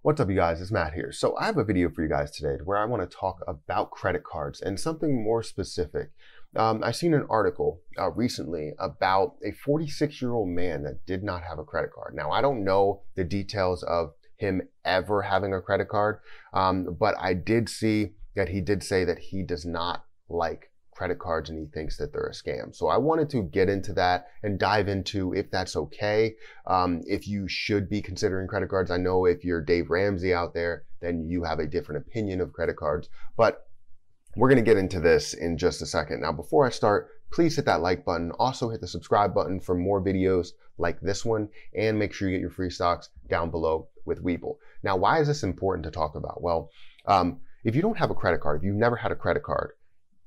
What's up, you guys? It's Matt here. So I have a video for you guys today where I want to talk about credit cards and something more specific. I've seen an article recently about a 46-year-old man that did not have a credit card. Now, I don't know the details of him ever having a credit card, but I did see that he did say that he does not like credit cards and he thinks that they're a scam. So I wanted to get into that and dive into if that's okay, if you should be considering credit cards. I know if you're Dave Ramsey out there, then you have a different opinion of credit cards, but we're going to get into this in just a second. Now, before I start, please hit that like button. Also hit the subscribe button for more videos like this one, and make sure you get your free stocks down below with Webull. Now, why is this important to talk about? Well, if you don't have a credit card, if you've never had a credit card,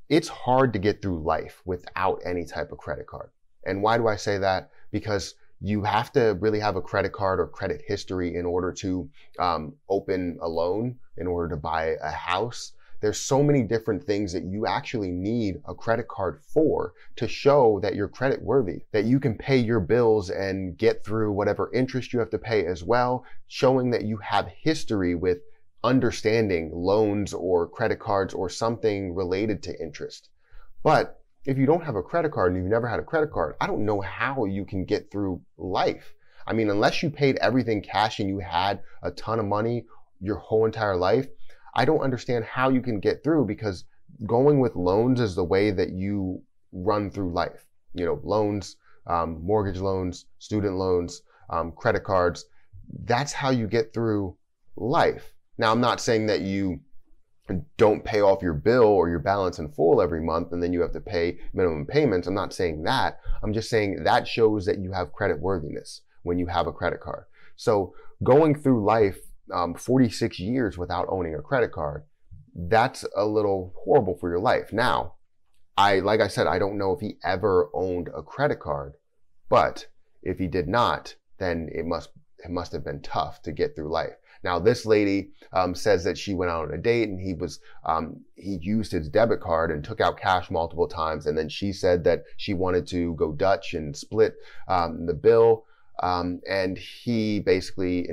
it's hard to get through life without any type of credit card. And why do I say that? Because you have to really have a credit card or credit history in order to open a loan, in order to buy a house. There's so many different things that you actually need a credit card for to show that you're credit worthy, that you can pay your bills and get through whatever interest you have to pay as well, showing that you have history with understanding loans or credit cards or something related to interest. But if you don't have a credit card and you've never had a credit card, I don't know how you can get through life. I mean, unless you paid everything cash and you had a ton of money your whole entire life, I don't understand how you can get through, because going with loans is the way that you run through life. You know, loans, mortgage loans, student loans, credit cards, that's how you get through life. Now, I'm not saying that you don't pay off your bill or your balance in full every month and then you have to pay minimum payments. I'm not saying that. I'm just saying that shows that you have credit worthiness when you have a credit card. So going through life 46 years without owning a credit card, that's a little horrible for your life. Now, like I said, I don't know if he ever owned a credit card, but if he did not, then it must have been tough to get through life. Now, this lady says that she went out on a date and he used his debit card and took out cash multiple times. And then she said that she wanted to go Dutch and split the bill. And he basically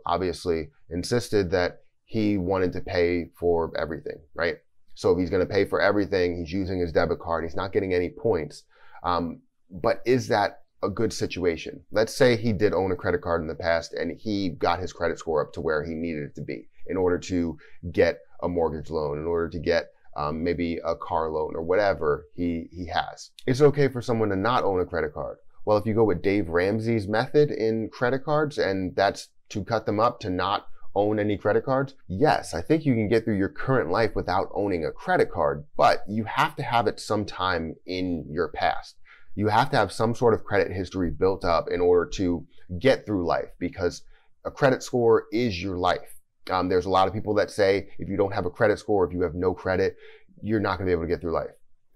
obviously insisted that he wanted to pay for everything, right? So if he's going to pay for everything, he's using his debit card, he's not getting any points. But is that a good situation? Let's say he did own a credit card in the past and he got his credit score up to where he needed it to be in order to get a mortgage loan, in order to get maybe a car loan or whatever he has. It's okay for someone to not own a credit card. Well, if you go with Dave Ramsey's method in credit cards, and that's to cut them up to not own any credit cards, yes, I think you can get through your current life without owning a credit card, but you have to have it sometime in your past. You have to have some sort of credit history built up in order to get through life, because a credit score is your life. There's a lot of people that say if you don't have a credit score, if you have no credit, you're not going to be able to get through life.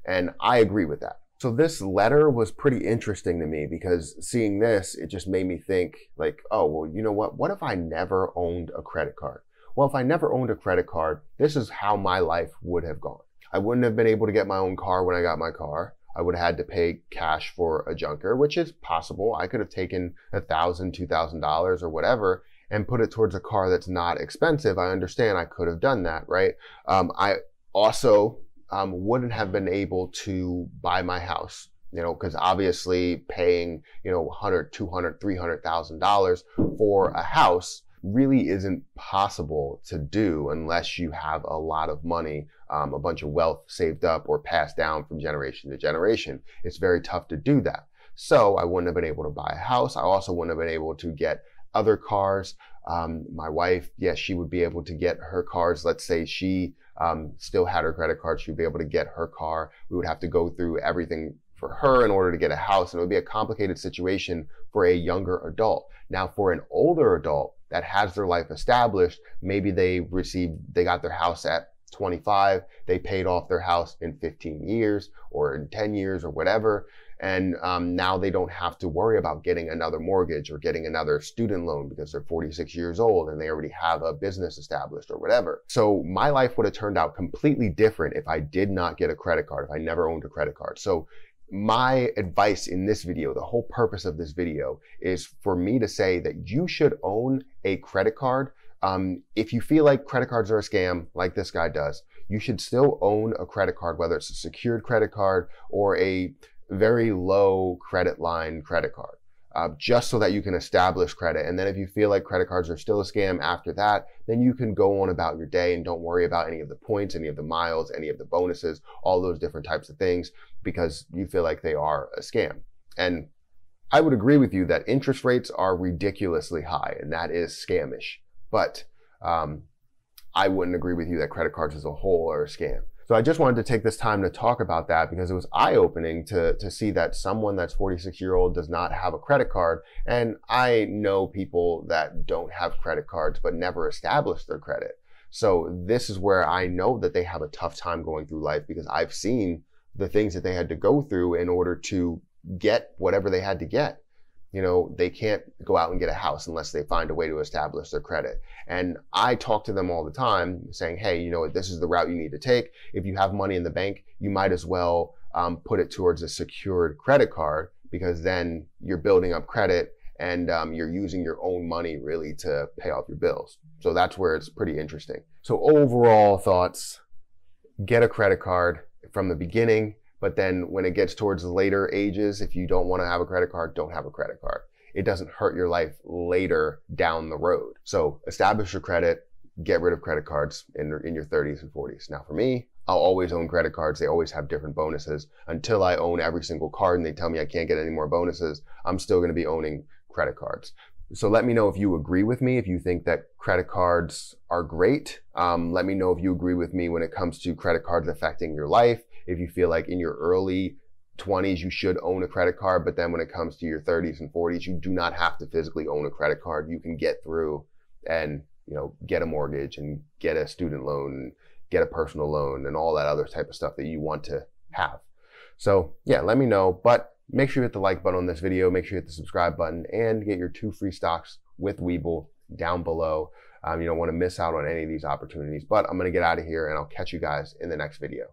And I agree with that. So this letter was pretty interesting to me, because seeing this, it just made me think like, oh, well, you know what? What if I never owned a credit card? Well, if I never owned a credit card, this is how my life would have gone. I wouldn't have been able to get my own car when I got my car. I would have had to pay cash for a junker, which is possible. I could have taken $1,000, $2,000 or whatever and put it towards a car that's not expensive. I understand I could have done that, right? I also wouldn't have been able to buy my house, you know, because obviously paying, you know, $100,000, $200,000, $300,000 for a house really isn't possible to do unless you have a lot of money, a bunch of wealth saved up or passed down from generation to generation. It's very tough to do that. So I wouldn't have been able to buy a house. I also wouldn't have been able to get other cars. My wife, yes, she would be able to get her cars. Let's say she still had her credit card, she'd be able to get her car. We would have to go through everything for her in order to get a house, and it would be a complicated situation for a younger adult. Now, for an older adult that has their life established, maybe they got their house at 25, they paid off their house in 15 years or in 10 years or whatever, and now they don't have to worry about getting another mortgage or getting another student loan because they're 46 years old and they already have a business established or whatever. So my life would have turned out completely different if I did not get a credit card, if I never owned a credit card. So my advice in this video, the whole purpose of this video, is for me to say that you should own a credit card If you feel like credit cards are a scam, like this guy does, you should still own a credit card, whether it's a secured credit card or a very low credit line credit card, just so that you can establish credit. And then if you feel like credit cards are still a scam after that, then you can go on about your day and don't worry about any of the points, any of the miles, any of the bonuses, all those different types of things, because you feel like they are a scam. And I would agree with you that interest rates are ridiculously high, and that is scamish. But I wouldn't agree with you that credit cards as a whole are a scam. So I just wanted to take this time to talk about that because it was eye-opening to see that someone that's 46-year-old does not have a credit card. And I know people that don't have credit cards but never established their credit. So this is where I know that they have a tough time going through life, because I've seen the things that they had to go through in order to get whatever they had to get. You know, they can't go out and get a house unless they find a way to establish their credit. And I talk to them all the time saying, hey, you know, this is the route you need to take. If you have money in the bank, you might as well put it towards a secured credit card, because then you're building up credit and you're using your own money really to pay off your bills. So that's where it's pretty interesting. So overall thoughts, get a credit card from the beginning. But then when it gets towards the later ages, if you don't want to have a credit card, don't have a credit card. It doesn't hurt your life later down the road. So establish your credit, get rid of credit cards in your 30s and 40s. Now for me, I'll always own credit cards. They always have different bonuses. Until I own every single card and they tell me I can't get any more bonuses, I'm still going to be owning credit cards. So let me know if you agree with me, if you think that credit cards are great. Let me know if you agree with me when it comes to credit cards affecting your life. If you feel like in your early 20s, you should own a credit card, but then when it comes to your 30s and 40s, you do not have to physically own a credit card. You can get through and, you know, get a mortgage and get a student loan, and get a personal loan and all that other type of stuff that you want to have. So yeah, let me know, but make sure you hit the like button on this video, make sure you hit the subscribe button, and get your 2 free stocks with Webull down below. You don't want to miss out on any of these opportunities, but I'm going to get out of here and I'll catch you guys in the next video.